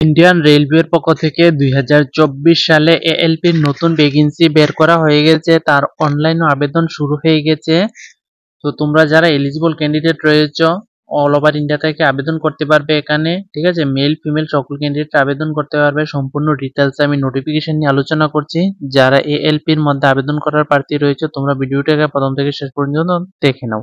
Indian রেলওয়ের পক্ষ থেকে 2024 সালে এএলপির নতুন ভ্যাকেন্সি বের করা হয়ে গেছে। তার অনলাইন আবেদন শুরু হয়ে গেছে। তো তোমরা যারা এলিজিবল ক্যান্ডিডেট রয়েছ অল ওভার ইন্ডিয়া থেকে আবেদন করতে পারবে এখানে, ঠিক আছে। মেল ফিমেল সকল ক্যান্ডিডেট আবেদন করতে পারবে। সম্পূর্ণ ডিটেলস আমি নোটিফিকেশন নিয়ে আলোচনা করছি। যারা এএলপির মধ্যে আবেদন করার প্রার্থী রয়েছে তোমরা ভিডিওটাকে প্রথম থেকে শেষ পর্যন্ত দেখে নাও।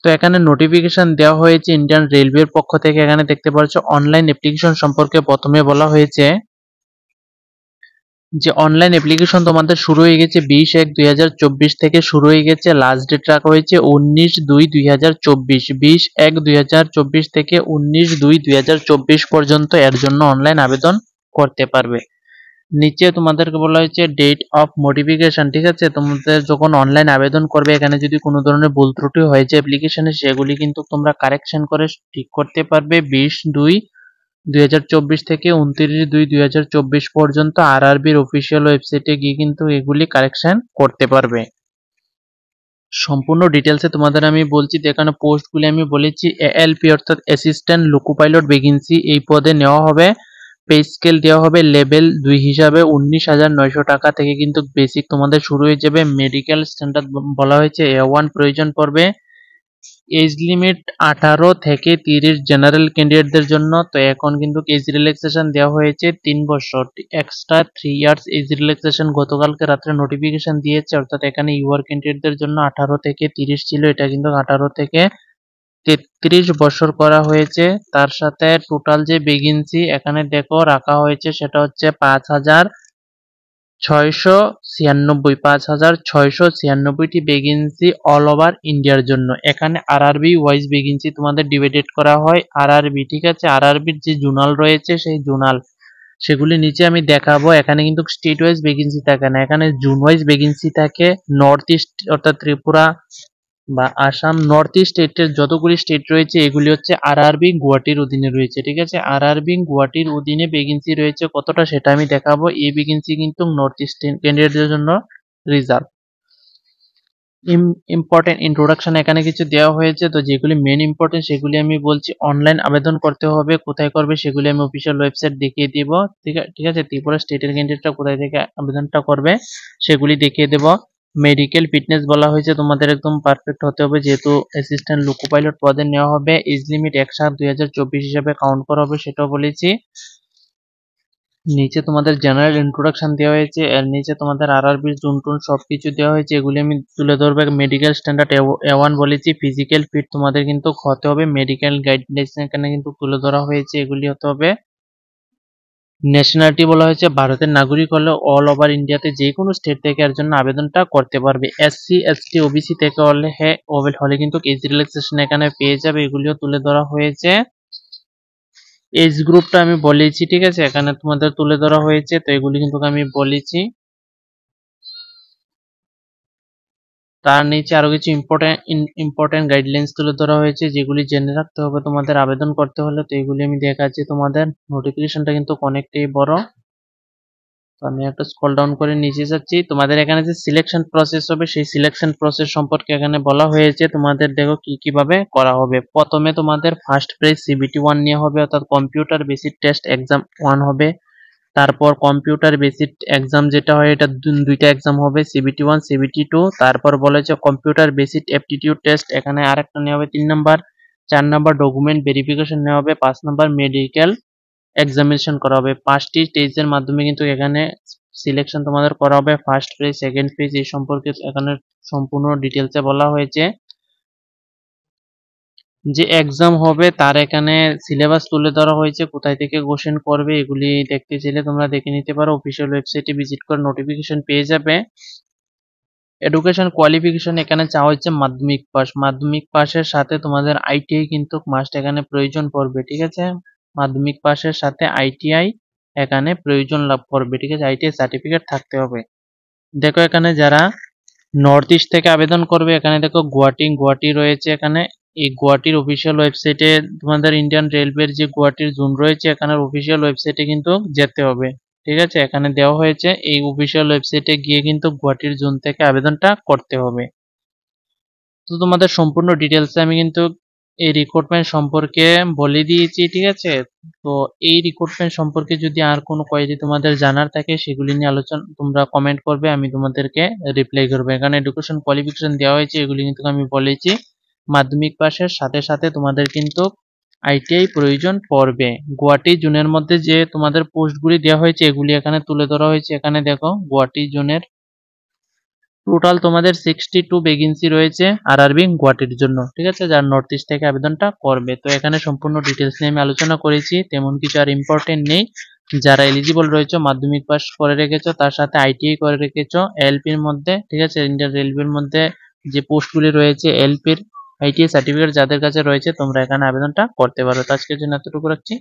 তো এখানে নোটিফিকেশন দেওয়া হয়েছে ইন্ডিয়ান রেলওয়ের পক্ষ থেকে। এখানে দেখতে পাচ্ছ অনলাইন অ্যাপ্লিকেশন সম্পর্কে প্রথমে বলা হয়েছে যে অনলাইন অ্যাপ্লিকেশন তোমাদের শুরু হয়ে গেছে 20/1/2024 থেকে শুরু হয়ে গেছে। লাস্ট ডেট রাখা হয়েছে 19/2/2024। 20/1/2024 থেকে 19/2/2024 পর্যন্ত এর জন্য অনলাইন আবেদন করতে পারবে। নিচে তোমাদেরকে বলা হয়েছে ডেট অফ নোটিফিকেশন, ঠিক আছে। তোমাদের যখন অনলাইন আবেদন করবে এখানে যদি কোনো ধরনের ভুল ত্রুটি হয়েছে অ্যাপ্লিকেশনে সেগুলি কিন্তু তোমরা কারেকশন করে ঠিক করতে পারবে 20/2/2024 থেকে 29/2/2024 পর্যন্ত আরআরবির অফিসিয়াল ওয়েবসাইটে গিয়ে কিন্তু এগুলি কারেকশন করতে পারবে। সম্পূর্ণ ডিটেলসে তোমাদের আমি বলছি। এখানে পোস্টগুলি আমি বলেছি এএলপি অর্থাৎ অ্যাসিস্ট্যান্ট লোকো পাইলট ভ্যাকেন্সি, এই পদে নেওয়া হবে। পে স্কেল দেওয়া হবে লেভেল 2 হিসাবে 19,900 টাকা থেকে কিন্তু বেসিক তোমাদের শুরু হয়ে যাবে। মেডিকেল স্ট্যান্ডার্ড বলা হয়েছে A1 প্রয়োজন পড়বে। এজ লিমিট 18 থেকে 30 জেনারেল ক্যান্ডিডেটদের জন্য। তো এখন কিন্তু এজ রিল্যাক্সেশন দেওয়া হয়েছে 3 বছর, এক্সট্রা 3 ইয়ার্স এজ রিল্যাক্সেশন গতকালকে রাত্রে নোটিফিকেশন দিয়েছে। অর্থাৎ এখানে ইউআর ক্যান্ডিডেটদের জন্য 18 থেকে 30 ছিল, এটা কিন্তু 18 থেকে 33 বছর করা হয়েছে। তার সাথে টোটাল যে ভ্যাকেন্সি এখানে দেখো রাখা হয়েছে সেটা হচ্ছে 5,696টি ভ্যাকেন্সি অল ওভার ইন্ডিয়ার জন্য। এখানে আরআরবি ওয়াইজ ভ্যাকেন্সি তোমাদের ডিভাইডেড করা হয়। আরআরবি, ঠিক আছে, আরআরবির যে জোনাল রয়েছে সেই জোনাল সেগুলি নিচে আমি দেখাবো। এখানে কিন্তু স্টেট ওয়াইজ ভ্যাকেন্সি থাকে না, এখানে জোন ওয়াইজ ভ্যাকেন্সি থাকে। নর্থ ইস্ট অর্থাৎ ত্রিপুরা বা আসাম, নর্থ ইস্ট স্টেটের যতগুলি স্টেট রয়েছে এগুলি হচ্ছে আরআরবি গুয়াহাটির অধীনে রয়েছে, ঠিক আছে। আরআরবি গুয়াহাটির অধীনে ভ্যাকেন্সি রয়েছে কতটা সেটা আমি দেখাবো। এই ভ্যাকেন্সি কিন্তু নর্থ ইস্ট ক্যান্ডিডেটদের জন্য রিজার্ভ। ইম্পর্টেন্ট ইন্ট্রোডাকশন এখানে কিছু দেওয়া হয়েছে, তো যেগুলি মেন ইম্পর্টেন্ট সেগুলি আমি বলছি। অনলাইন আবেদন করতে হবে, কোথায় করবে সেগুলি আমি অফিসিয়াল ওয়েবসাইট দেখিয়ে দিব, ঠিক আছে। ত্রিপুরা স্টেটের ক্যান্ডিডেটরা কোথায় থেকে আবেদনটা করবে সেগুলি দেখিয়ে দেব। মেডিকেল ফিটনেস বলা হয়েছে তোমাদের একদম পারফেক্ট হতে হবে, যেহেতু অ্যাসিস্ট্যান্ট লোকো পাইলট পদে নেওয়া হবে। এজ লিমিট 1/7/2024 হিসাবে কাউন্ট করা হবে, সেটাও বলেছি। নিচে তোমাদের জেনারেল ইন্ট্রোডাকশন দেওয়া হয়েছে, এর নিচে তোমাদের আরআরবির জুন টুন সবকিছু দেওয়া হয়েছে, এগুলি আমি তুলে ধরবে। মেডিকেল স্ট্যান্ডার্ড A1 বলেছি। ফিজিক্যাল ফিট তোমাদের কিন্তু হতে হবে, মেডিকেল গাইডলাইন্স এখানে কিন্তু তুলে ধরা হয়েছে, এগুলি হতে হবে। ন্যাশনালিটি বলা হয়েছে ভারতের নাগরিক হলে অল ওভার ইন্ডিয়াতে যে কোনো স্টেট থেকে এর জন্য আবেদনটা করতে পারবে। এসসি এসটি ওবিসি থেকে হলে কিন্তু এজ রিল্যাক্সেশন এখানে পেয়ে যাবে, এগুলিও তুলে ধরা হয়েছে। এজ গ্রুপটা আমি বলেছি, ঠিক আছে, এখানে তোমাদের তুলে ধরা হয়েছে, তো এগুলি কিন্তু আমি বলেছি। তার নিচে আরো কিছু ইম্পর্টেন্ট গাইডলাইন্স তুলে ধরা হয়েছে যেগুলি জেনে রাখতে হবে তোমাদের আবেদন করতে হলে। তো এগুলি আমি দেখাচ্ছি তোমাদের। নোটিফিকেশনটা কিন্তু অনেকটাই বড়, তো আমি একটা স্ক্রল ডাউন করে নিচে যাচ্ছি। তোমাদের এখানে যে সিলেকশন প্রসেস হবে সেই সিলেকশন প্রসেস সম্পর্কে এখানে বলা হয়েছে। তোমাদের দেখো কিভাবে করা হবে। প্রথমে তোমাদের ফার্স্ট প্রাইজ CBT1 নিয়ে হবে, অর্থাৎ কম্পিউটার বেসিক টেস্ট এক্সাম 1 হবে। তারপর কম্পিউটার বেসিক এক্সাম যেটা হয় এটা দুইটা এক্সাম হবে, CBT1 CBT2। তারপর বলেছে কম্পিউটার বেসিক অ্যাপটিটিউড টেস্ট, এখানে আরেকটা নেওয়া হবে 3 নাম্বার। 4 নাম্বার ডকুমেন্ট ভেরিফিকেশন নেওয়া হবে। 5 নাম্বার মেডিকেল এক্সামিনেশন করা হবে। 5টি স্টেজের মাধ্যমে কিন্তু এখানে সিলেকশন তোমাদের করা হবে। ফার্স্ট ফেজ, সেকেন্ড ফেজ এই সম্পর্কে এখানে সম্পূর্ণ ডিটেলসে বলা হয়েছে। যে এক্সাম হবে তার এখানে সিলেবাস তুলে ধরা হয়েছে, কোথায় থেকে কোশ্চেন করবে এগুলি দেখতে চাইলে তোমরা দেখে নিতে পারো। অফিসিয়াল ওয়েবসাইটে ভিজিট করে নোটিফিকেশন পেয়ে যাবে। এডুকেশন কোয়ালিফিকেশন এখানে চাওয়া হচ্ছে মাধ্যমিক পাস। মাধ্যমিক পাসের সাথে তোমাদের আইটিআই কিন্তু মাস্ট এখানে প্রয়োজন পড়বে, ঠিক আছে। মাধ্যমিক পাসের সাথে আইটিআই এখানে প্রয়োজন লাভ করবে, ঠিক আছে। আইটিআই সার্টিফিকেট থাকতে হবে। দেখো এখানে যারা নর্থ ইস্ট থেকে আবেদন করবে এখানে দেখো গুয়াহাটি রয়েছে। এখানে এই গুয়াহাটির অফিসিয়াল ওয়েবসাইটে তোমাদের ইন্ডিয়ান রেলওয়ের যে গুয়াহাটির জোন রয়েছে এখানে অফিসিয়াল ওয়েবসাইটে কিন্তু যেতে হবে, ঠিক আছে। এখানে দেওয়া হয়েছে এই অফিসিয়াল ওয়েবসাইটে গিয়ে কিন্তু গুয়াহাটির জোন থেকে আবেদনটা করতে হবে। তো তোমাদের সম্পূর্ণ ডিটেলসে আমি কিন্তু এই রিক্রুটমেন্ট সম্পর্কে বলে দিয়েছি, ঠিক আছে। তো এই রিক্রুটমেন্ট সম্পর্কে যদি আর কোনো কোয়েরি তোমাদের জানার থাকে সেগুলি নিয়ে আলোচনা তোমরা কমেন্ট করবে, আমি তোমাদেরকে রিপ্লাই করবো। এখানে এডুকেশন কোয়ালিফিকেশন দেওয়া হয়েছে, এগুলি কিন্তু আমি বলেছি মাধ্যমিক পাশের সাথে সাথে তোমাদের কিন্তু আইটিআই প্রয়োজন পড়বে। গুয়াহাটি জোনের মধ্যে যে তোমাদের পোস্টগুলি দেওয়া হয়েছে এগুলি এখানে তুলে ধরা হয়েছে। এখানে দেখো গুয়াহাটি জোনের টোটাল তোমাদের 62 ভ্যাকেন্সি রয়েছে আরআরবি গুয়াহাটির জন্য, ঠিক আছে, যার নর্থ ইস্ট থেকে আবেদনটা করবে। তো এখানে সম্পূর্ণ ডিটেলস নিয়ে আমি আলোচনা করেছি, তেমন কিছু আর ইম্পর্টেন্ট নেই। যারা এলিজিবল রয়েছে মাধ্যমিক পাস করে রেখেছো, তার সাথে আইটিআই করে রেখেছো এলপির মধ্যে, ঠিক আছে, ইন্ডিয়ান রেলওয়ের মধ্যে যে পোস্টগুলি রয়েছে এলপির আইটিআই সার্টিফিকেট যাদের কাছে রয়েছে তোমরা এখানে আবেদনটা করতে পারো। তো আজকের জন্য এতটুকু রাখছি।